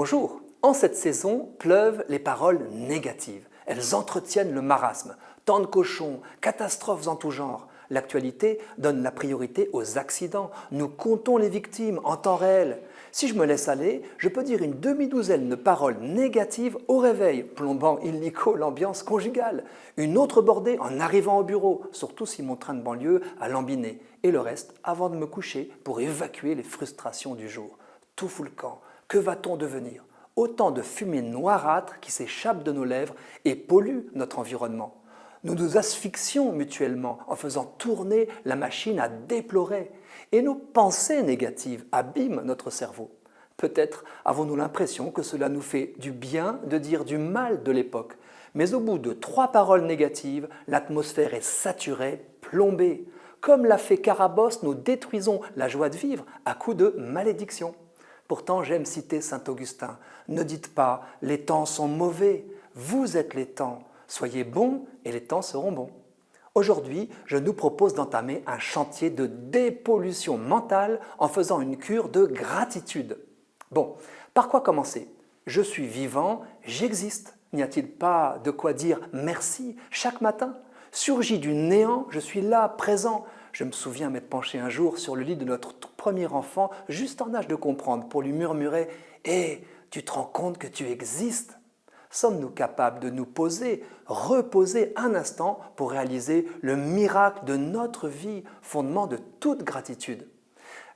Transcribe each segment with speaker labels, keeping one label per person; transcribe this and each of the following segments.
Speaker 1: Bonjour, en cette saison pleuvent les paroles négatives. Elles entretiennent le marasme. Tant de cochons, catastrophes en tout genre. L'actualité donne la priorité aux accidents. Nous comptons les victimes en temps réel. Si je me laisse aller, je peux dire une demi-douzaine de paroles négatives au réveil, plombant illico l'ambiance conjugale. Une autre bordée en arrivant au bureau, surtout si mon train de banlieue a lambiné. Et le reste avant de me coucher pour évacuer les frustrations du jour. Tout fout le camp. Que va-t-on devenir? Autant de fumée noirâtre qui s'échappe de nos lèvres et pollue notre environnement. Nous nous asphyxions mutuellement en faisant tourner la machine à déplorer. Et nos pensées négatives abîment notre cerveau. Peut-être avons-nous l'impression que cela nous fait du bien de dire du mal de l'époque. Mais au bout de 3 paroles négatives, l'atmosphère est saturée, plombée. Comme l'a fait Carabosse, nous détruisons la joie de vivre à coups de malédiction. Pourtant, j'aime citer saint Augustin. Ne dites pas « les temps sont mauvais », vous êtes les temps. Soyez bons et les temps seront bons. Aujourd'hui, je nous propose d'entamer un chantier de dépollution mentale en faisant une cure de gratitude. Bon, par quoi commencer? Je suis vivant, j'existe. N'y a-t-il pas de quoi dire merci chaque matin? Surgi du néant, je suis là, présent. Je me souviens m'être penché un jour sur le lit de notre tout premier enfant, juste en âge de comprendre, pour lui murmurer « Hé, tu te rends compte que tu existes ?» Sommes-nous capables de nous poser, reposer un instant pour réaliser le miracle de notre vie, fondement de toute gratitude?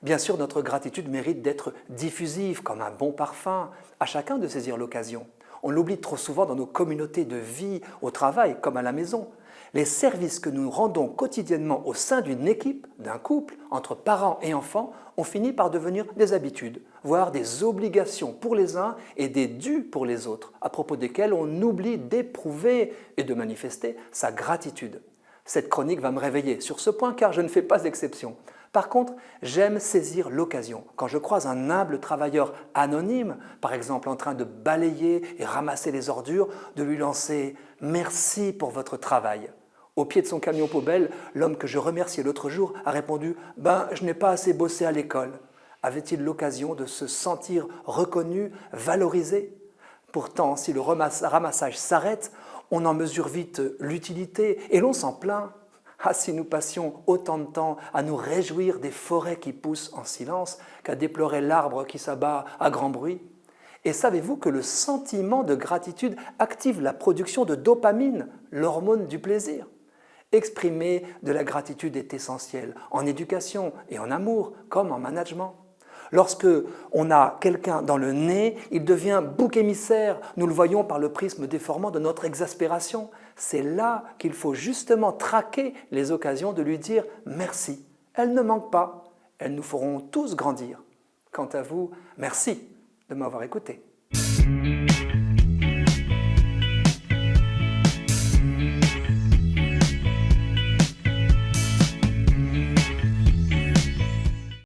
Speaker 1: Bien sûr, notre gratitude mérite d'être diffusive comme un bon parfum, à chacun de saisir l'occasion. On l'oublie trop souvent dans nos communautés de vie, au travail comme à la maison. Les services que nous rendons quotidiennement au sein d'une équipe, d'un couple, entre parents et enfants, ont fini par devenir des habitudes, voire des obligations pour les uns et des dus pour les autres, à propos desquels on oublie d'éprouver et de manifester sa gratitude. Cette chronique va me réveiller sur ce point car je ne fais pas exception. Par contre, j'aime saisir l'occasion. Quand je croise un humble travailleur anonyme, par exemple en train de balayer et ramasser les ordures, de lui lancer « Merci pour votre travail ». Au pied de son camion poubelle, l'homme que je remerciais l'autre jour a répondu « Ben, je n'ai pas assez bossé à l'école ». Avait-il l'occasion de se sentir reconnu, valorisé? Pourtant, si le ramassage s'arrête, on en mesure vite l'utilité et l'on s'en plaint. Ah, si nous passions autant de temps à nous réjouir des forêts qui poussent en silence qu'à déplorer l'arbre qui s'abat à grand bruit. Et savez-vous que le sentiment de gratitude active la production de dopamine, l'hormone du plaisir? Exprimer de la gratitude est essentiel en éducation et en amour comme en management. Lorsque on a quelqu'un dans le nez, il devient bouc émissaire. Nous le voyons par le prisme déformant de notre exaspération. C'est là qu'il faut justement traquer les occasions de lui dire merci. Elles ne manquent pas. Elles nous feront tous grandir. Quant à vous, merci de m'avoir écouté.